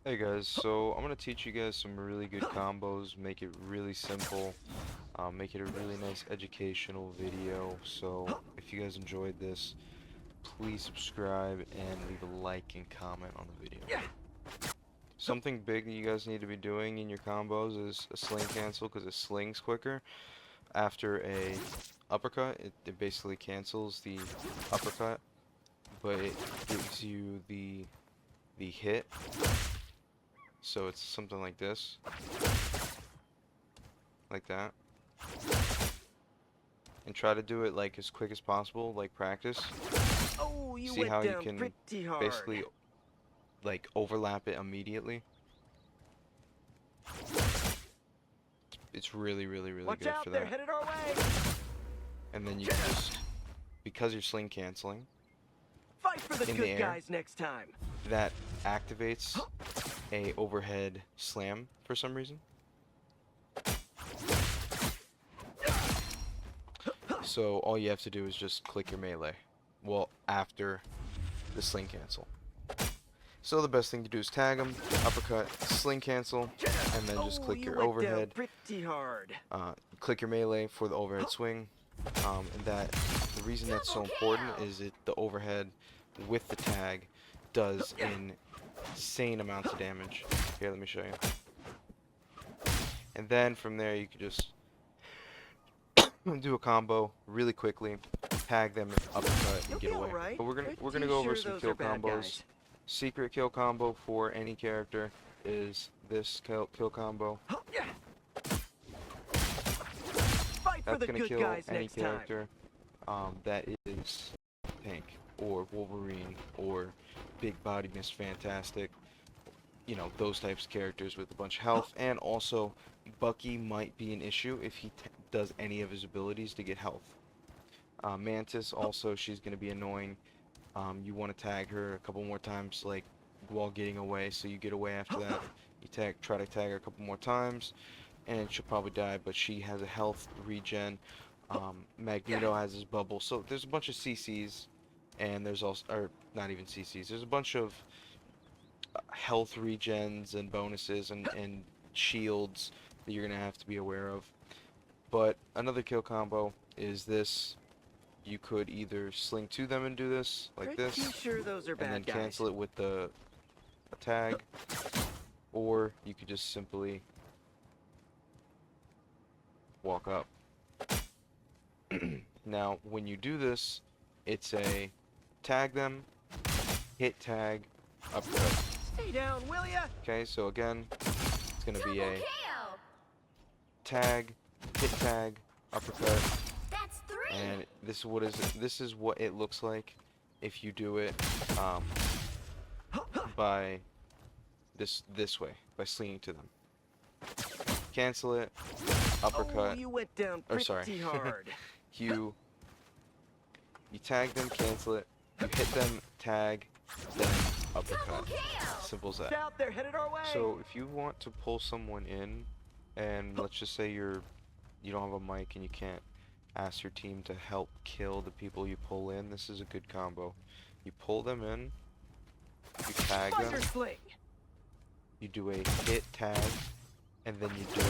Hey guys, so I'm gonna teach you guys some really good combos, make it really simple, make it a really nice educational video. So if you guys enjoyed this, please subscribe and leave a like and comment on the video. Something big that you guys need to be doing in your combos is a sling cancel because it slings quicker. After a uppercut, it basically cancels the uppercut, but it gives you the hit. So it's something like this, like that, and try to do it like as quick as possible, like practice. Oh, you See went how you down can pretty hard. basically like overlap it immediately. It's really Watch good out, for they're that. headed our way. And then you can just, because you're sling canceling Fight for the in the good air, guys next time. that activates a overhead slam for some reason. So all you have to do is just click your melee. Well, after the sling cancel. So the best thing to do is tag them, uppercut, sling cancel, and then just click you your went overhead. down pretty hard. Click your melee for the overhead swing. And the reason that's so important is the overhead with the tag does insane amounts of damage. Here, let me show you. And then from there you can just do a combo really quickly, tag them, uppercut, and get away. Right. But we're gonna go over some kill combos. Secret kill combo for any character is this kill combo. That's gonna kill any character that is Pink or Wolverine or Big Body Miss Fantastic. You know, those types of characters with a bunch of health. And also, Bucky might be an issue if he does any of his abilities to get health. Mantis also, she's gonna be annoying. You want to tag her a couple more times, like while getting away, so you get away after that. You try to tag her a couple more times, and she'll probably die. But she has a health regen. Magneto has his bubble, so there's a bunch of CCs, and there's also, or not even CCs. There's a bunch of health regens and bonuses and shields that you're gonna have to be aware of. But another kill combo is this. You could either sling to them and do this, like this, Sure those are and bad then guys. cancel it with a tag, or you could just simply walk up. Now, when you do this, it's a tag them, hit tag, uppercut. Stay down, will ya? Okay, so again, it's gonna be a tag, hit tag, uppercut. And this is what it looks like if you do it by this way, by slinging to them. Cancel it, uppercut. Oh, you went down pretty hard. you tag them, cancel it, you hit them, tag, then uppercut. Simple as that. Out, they're headed our way. So if you want to pull someone in, and let's just say you don't have a mic and you can't ask your team to help kill the people you pull in, this is a good combo. You pull them in, you tag them, you do a hit tag, and then you do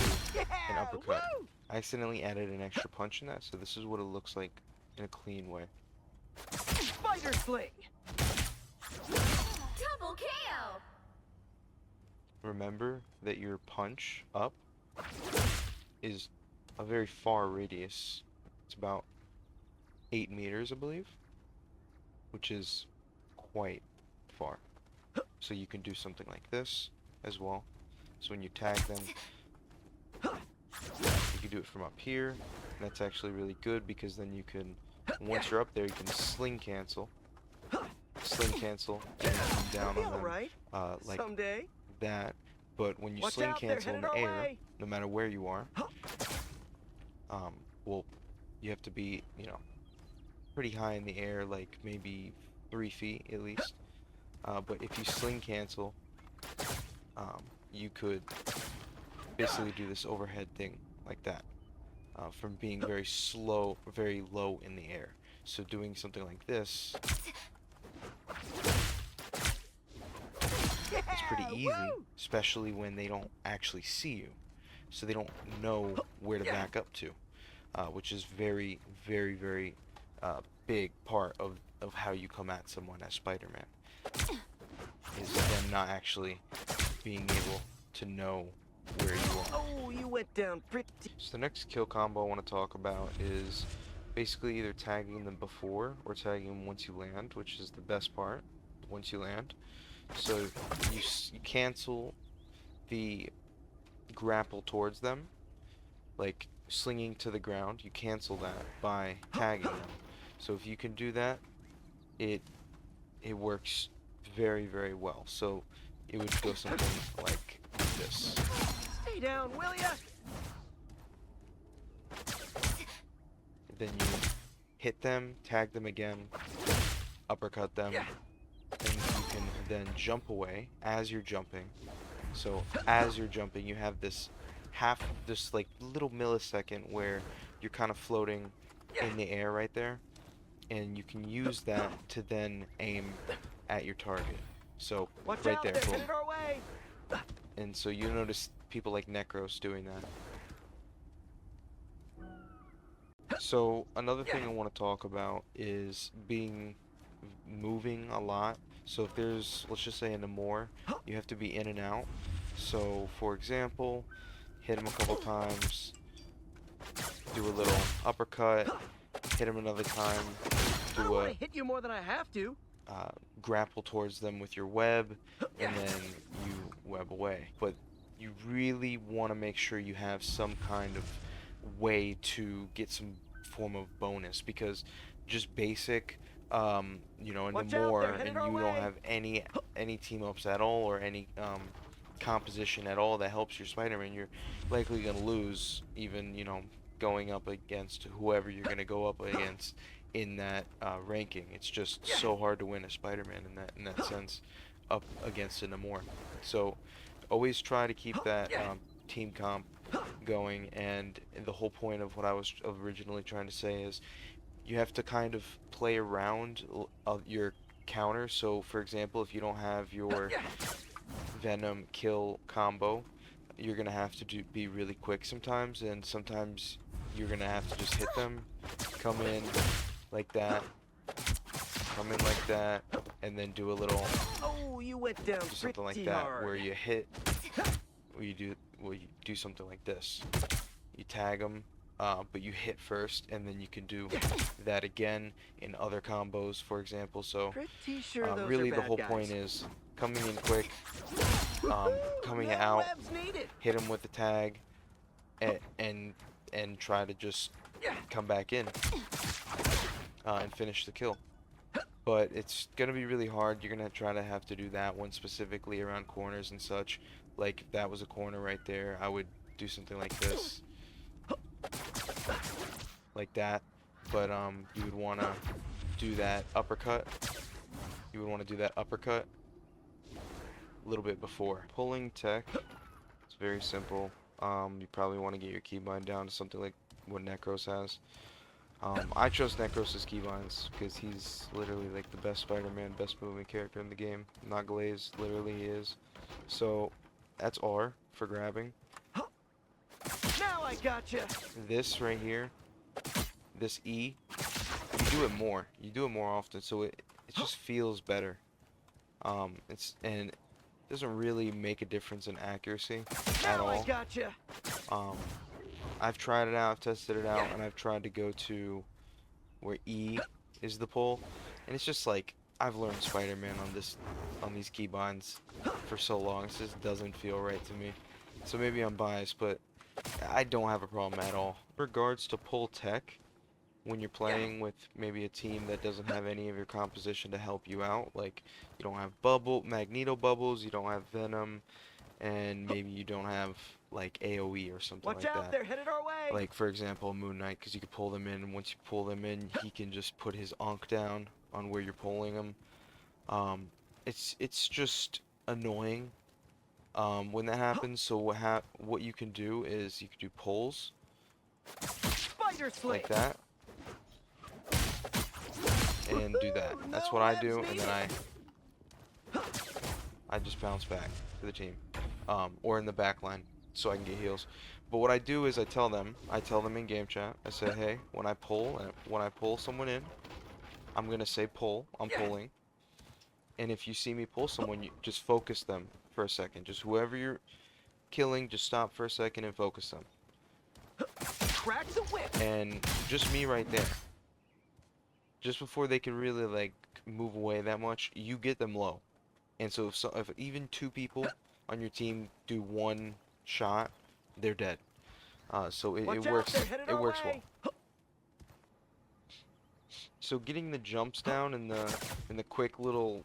an uppercut. Woo! I accidentally added an extra punch in that, so this is what it looks like in a clean way. Spider sling. Double KO. Remember that your punch up is a very far radius. It's about 8 meters, I believe, which is quite far. So you can do something like this as well. So when you tag them, you can do it from up here. And that's actually really good because then you can, once you're up there, you can sling cancel, and come down on them like that. But when you sling cancel in the air, no matter where you are, well, you have to be, you know, pretty high in the air, like maybe 3 feet at least. But if you sling cancel, you could basically do this overhead thing like that, from being very low in the air. So doing something like this is pretty easy, woo! especially when they don't actually see you. So they don't know where to back up to, which is very, very, very big part of how you come at someone as Spider-Man. Is them not actually being able to know where you are. Oh, you went down pretty. So the next kill combo I want to talk about is basically either tagging them before or tagging them once you land, which is the best part, once you land. So you cancel the grapple towards them, like slinging to the ground. You cancel that by tagging them. So if you can do that, it works very, very well. So it would go something like this. Stay down, will ya? Then you hit them, tag them again, uppercut them, and you can then jump away as you're jumping. So as you're jumping, you have this like little millisecond where you're kind of floating in the air right there, and you can use that to then aim at your target. So Watch right out, there, they're boom. headed our way. And so you notice people like Necros doing that. So another thing I want to talk about is moving a lot. So if there's, let's just say in the Namor, you have to be in and out. So for example, hit him a couple times, do a little uppercut, hit him another time, I don't want to hit you more than I have to. grapple towards them with your web, and then you web away. But you really want to make sure you have some kind of way to get some form of bonus, because just basic, you know, in the more, and you don't have any team ups at all, or any composition at all that helps your Spider-Man, you're likely gonna lose, even, you know, going up against whoever you're gonna go up against in that ranking. It's just so hard to win a Spider-Man in that sense, up against a Namor. So always try to keep that team comp going, and the whole point of what I was originally trying to say is you have to kind of play around your counter. So for example, if you don't have your Venom kill combo, you're gonna have to be really quick sometimes, and sometimes you're gonna have to just hit them, come in like that, come in like that, and then do a little, Oh, you went down do something like pretty that, hard. where you hit, where you do something like this. You tag them, but you hit first, and then you can do that again in other combos, for example. So Pretty sure those really are the bad whole guys. point is coming in quick, coming No out, webs needed. hit him with the tag, and try to just come back in and finish the kill. But it's gonna be really hard. You're gonna try to have to do that one specifically around corners and such. Like if that was a corner right there, I would do something like this, like that. But you would want to do that uppercut. You would want to do that uppercut a little bit before. Pulling tech, it's very simple. You probably want to get your keybind down to something like what Necros has. I chose Necros' keybinds because he's literally like the best Spider-Man, best moving character in the game. Not glazed, literally he is. So that's R for grabbing. Now I gotcha. This right here, this E, you do it more. You do it more often, so it just feels better. And it doesn't really make a difference in accuracy at Now I all. gotcha. I've tried it out, I've tested it out, and I've tried to go to where E is the pull, and it's just like I've learned Spider-Man on these keybinds for so long. It just doesn't feel right to me. So maybe I'm biased, but I don't have a problem at all. In regards to pull tech, when you're playing with maybe a team that doesn't have any of your composition to help you out, like you don't have Magneto bubbles, you don't have Venom, and maybe you don't have like AoE or something Watch like out, that. they're headed our way. Like for example, Moon Knight, because you can pull them in, and once you pull them in, he can just put his onk down on where you're pulling him. It's just annoying when that happens. So what you can do is you can do pulls Spider Sling. like that, and do that. That's what I do, and then I just bounce back to the team, or in the back line so I can get heals. But what I do is I tell them in game chat. I say, hey, when I pull someone in, I'm gonna say pull. I'm pulling. And if you see me pull someone, you just focus them for a second. Just whoever you're killing, just stop for a second and focus them. Crack the whip. And just me right there. Just before they can really like move away that much, you get them low. And so if even 2 people on your team do 1 shot, they're dead. So it works. It works well. So getting the jumps down and the quick little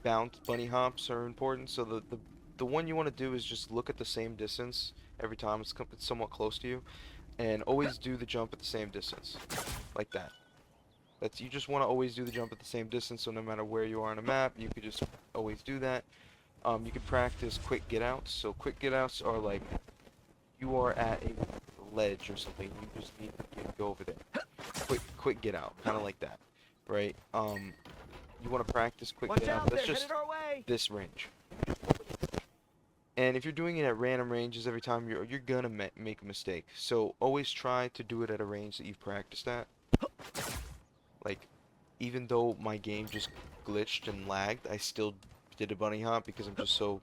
bounce bunny hops are important. So the one you want to do is just look at the same distance every time it's somewhat close to you, and always do the jump at the same distance, like that. You just want to always do the jump at the same distance. So no matter where you are on a map, you could just always do that. You can practice quick get outs. So quick get outs are like you are at a ledge or something. You just need to go over there. Quick get out, kind of like that, right? You want to practice quick get out. That's just this range. And if you're doing it at random ranges every time, you're gonna make a mistake. So always try to do it at a range that you've practiced at. Like, even though my game just glitched and lagged, I still did a bunny hop because I'm just so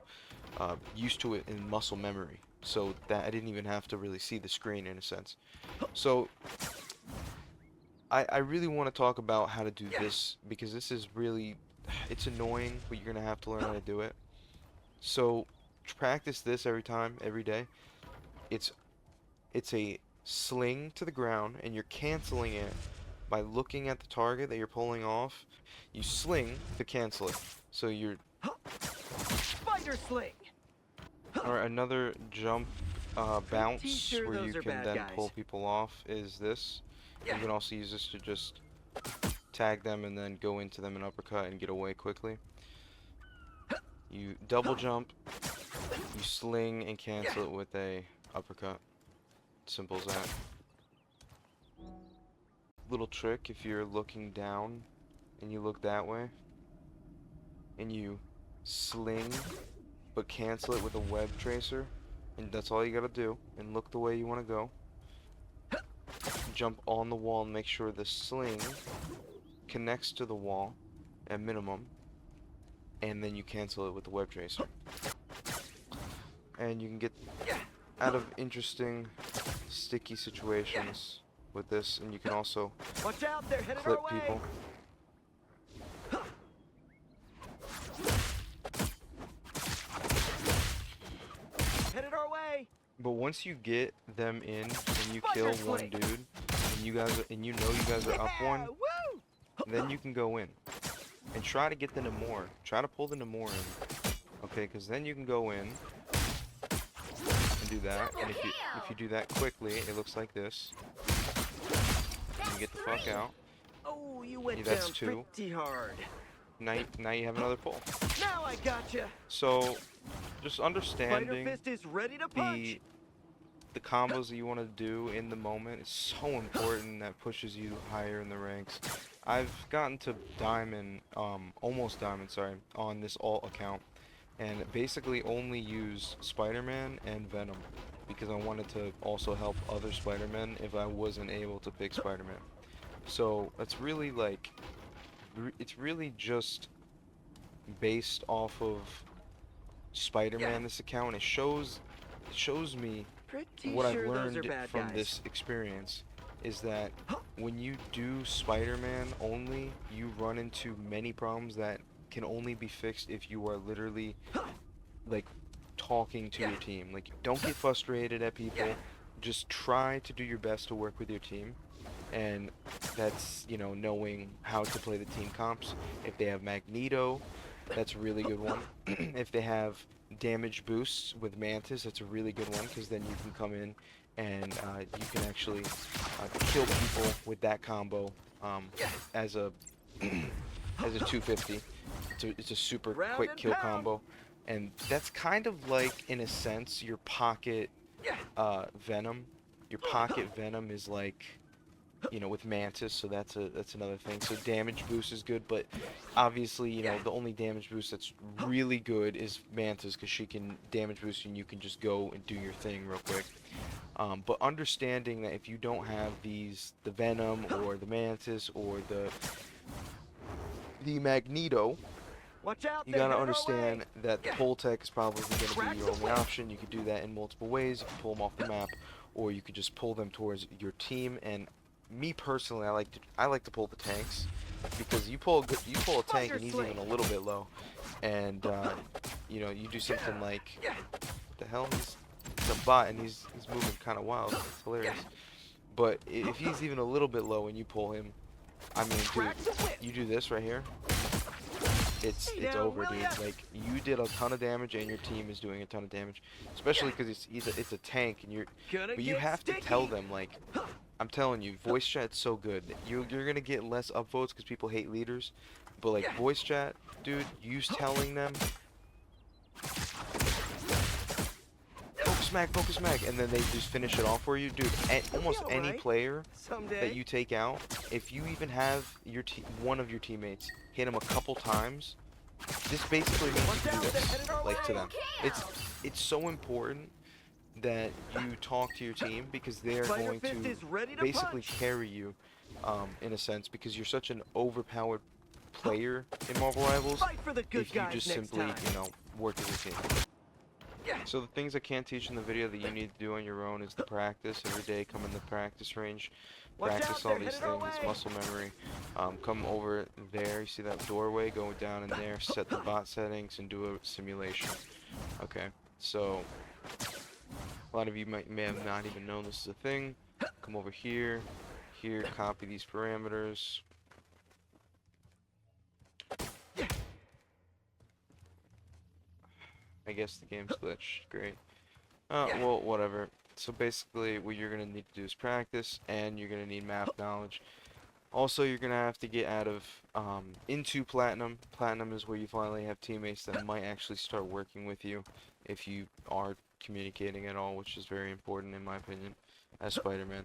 used to it in muscle memory. So that I didn't even have to really see the screen in a sense. So I really want to talk about how to do this, because this is really, it's annoying, but you're gonna have to learn how to do it. So practice this every time, every day. It's a sling to the ground, and you're canceling it by looking at the target that you're pulling off. You sling to cancel it. So you're Spider sling. or another jump bounce sure where you those are can bad then guys. pull people off is this. You can also use this to just tag them and then go into them and uppercut and get away quickly. You double jump, you sling and cancel it with a uppercut. Simple as that. Little trick, if you're looking down and you look that way and you sling but cancel it with a web tracer, and that's all you gotta do, and look the way you want to go. Jump on the wall and make sure the sling connects to the wall at minimum, and then you cancel it with the web tracer. And you can get out of interesting sticky situations with this, and you can also Watch out, they're headed clip our way. people. Headed our way. But once you get them in and you kill one dude, and you know you guys are up one, Woo! then you can go in and try to get the Namor. Try to pull the Namor in, okay? Because then you can go in and do that. And if you do that quickly, it looks like this. And you get the fuck out. Oh, you went That's down 2. pretty hard. Now you have another pull. Now I gotcha. So just Spider understanding Fist is ready to punch. the combos that you want to do in the moment is so important. That pushes you higher in the ranks. I've gotten to diamond, almost diamond, sorry, on this alt account, and basically only use SpiderMan and Venom because I wanted to also help other Spider-Men if I wasn't able to pick Spider-Man. So it's really like, it's really just based off of Spider-Man, this account. It shows me Pretty what I've sure those learned are bad from guys. this experience is that when you do Spider-Man only, you run into many problems that can only be fixed if you are literally like talking to your team. Like, don't get frustrated at people. Just try to do your best to work with your team. And that's, you know, knowing how to play the team comps. If they have Magneto, that's a really good one. If they have damage boosts with Mantis, that's a really good one, because then you can come in and you can actually kill people with that combo as a 250. It's a super quick kill combo, and that's kind of like, in a sense, your pocket Venom. Your pocket Venom is like you know, with Mantis, so that's another thing. So damage boost is good, but obviously, you know, the only damage boost that's really good is Mantis, because she can damage boost and you can just go and do your thing real quick. But understanding that if you don't have the Venom or the Mantis or the Magneto, Watch out, you they're gotta headed our understand way. that the pull tech is probably going to be your only away. option. You could do that in multiple ways. You can pull them off the map, or you could just pull them towards your team. And me personally, I like to pull the tanks, because you pull a tank and he's even a little bit low, and you know, you do something like, what the hell, he's a bot and he's moving kind of wild. It's hilarious. But if he's even a little bit low and you pull him, I mean, dude, you do this right here. It's over, dude. Like, you did a ton of damage, and your team is doing a ton of damage, especially because it's a tank, and but you have to tell them, like, I'm telling you, voice chat's so good. You're gonna get less upvotes because people hate leaders, but like voice chat, dude, use telling them, focus mag, and then they just finish it off for you, dude. Almost any player that you take out, if you even have one of your teammates hit him a couple times, this basically means you can do this, like, to them. It's so important that you talk to your team, because they are going to basically carry you, in a sense, because you're such an overpowered player in Marvel Rivals if you just simply, you know, work as a team. So the things I can't teach in the video that you need to do on your own is the practice. Every day, come in the practice range, practice all these things. It's muscle memory. Come over there, you see that doorway, go down in there, set the bot settings, and do a simulation. Okay, so a lot of you may have not even known this is a thing. Come over here, copy these parameters. I guess the game's glitched. Great. Well, whatever. So basically, what you're going to need to do is practice, and you're going to need map knowledge. Also, you're going to have to get out of, into Platinum. Platinum is where you finally have teammates that might actually start working with you if you are communicating at all, which is very important in my opinion, as Spider-Man.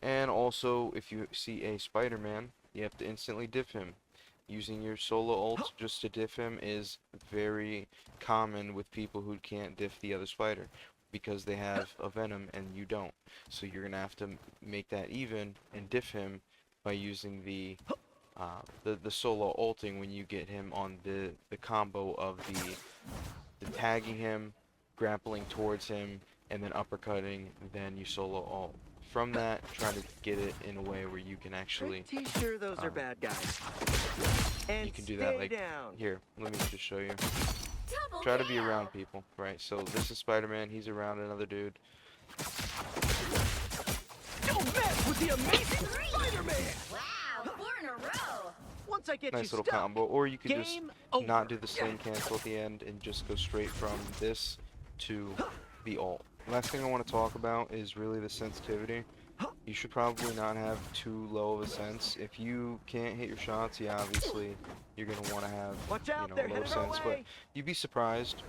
And also, if you see a Spider-Man, you have to instantly diff him. Using your solo ult just to diff him is very common with people who can't diff the other spider, because they have a Venom and you don't. So you're gonna have to make that even and diff him by using the solo ulting when you get him on the combo of the tagging him, grappling towards him, and then uppercutting, then you solo ult. From that, try to get it in a way where you can actually, pretty sure those are bad guys. And you can do that, like, here, let me just show you. Try to be around people, right? So this is Spider-Man, he's around another dude. Don't mess with the amazing Spider-Man! Wow, 4 in a row! Once I get Nice you little stuck, combo, or you could just game over. not do the sling cancel at the end and just go straight from this to the ult. Last thing I want to talk about is really the sensitivity. You should probably not have too low of a sense. If you can't hit your shots, yeah, obviously you're gonna want to have, Watch out, you they're know, low headed our sense. But way. you'd be surprised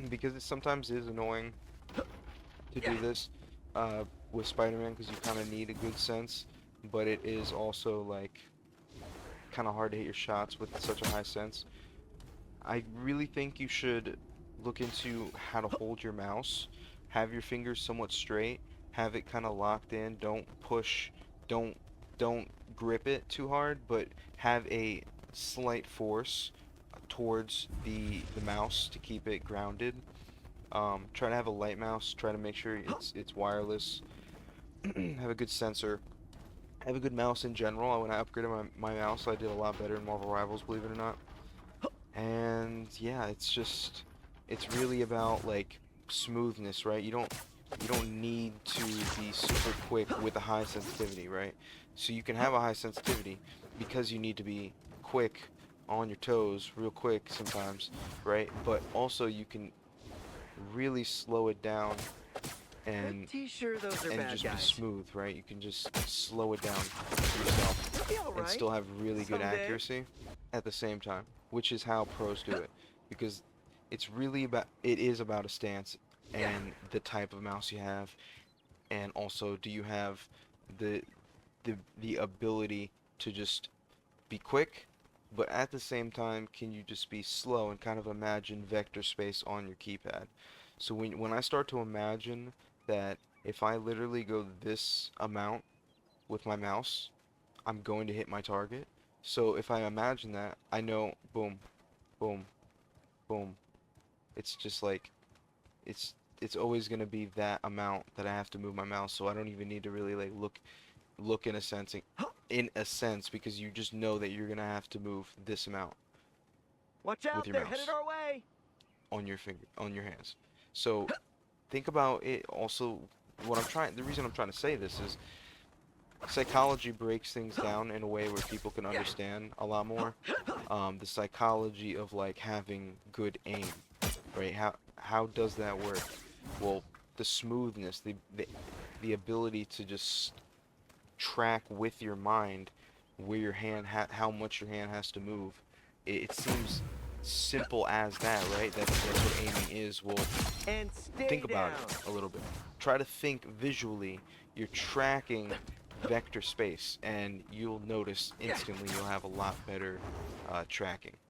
because it sometimes is annoying to do this with Spider-Man, because you kind of need a good sense. But it is also, like, kind of hard to hit your shots with such a high sense. I really think you should look into how to hold your mouse. Have your fingers somewhat straight. Have it kind of locked in. Don't push. Don't grip it too hard, but have a slight force towards the mouse to keep it grounded. Try to have a light mouse. Try to make sure it's wireless. Have a good sensor. Have a good mouse in general. When I upgraded my mouse, I did a lot better in Marvel Rivals, believe it or not. And yeah, it's really about, like, smoothness, right? You don't need to be super quick with a high sensitivity, right? So you can have a high sensitivity because you need to be quick on your toes real quick sometimes, right? But also you can really slow it down and Sure those are bad just guys. be smooth, right? You can just slow it down yourself and still have really good accuracy at the same time, which is how pros do it, because it is about a stance and the type of mouse you have, and also do you have the the ability to just be quick, but at the same time, can you just be slow and kind of imagine vector space on your keypad? So when I start to imagine that if I literally go this amount with my mouse, I'm going to hit my target. So if I imagine that, I know, boom, boom, boom. It's just like, it's always gonna be that amount that I have to move my mouse. So I don't even need to really like look in a sense, because you just know that you're gonna have to move this amount Watch with out, your they're mouse headed our way. on your hands. So think about it also. The reason I'm trying to say this is psychology breaks things down in a way where people can understand a lot more. The psychology of like having good aim, right? How does that work? Well, the smoothness, the ability to just track with your mind where your hand how much your hand has to move. It seems simple as that, right? That's what aiming is. Well, And stay think about down. it a little bit. Try to think visually. You're tracking vector space, and you'll notice instantly you'll have a lot better tracking.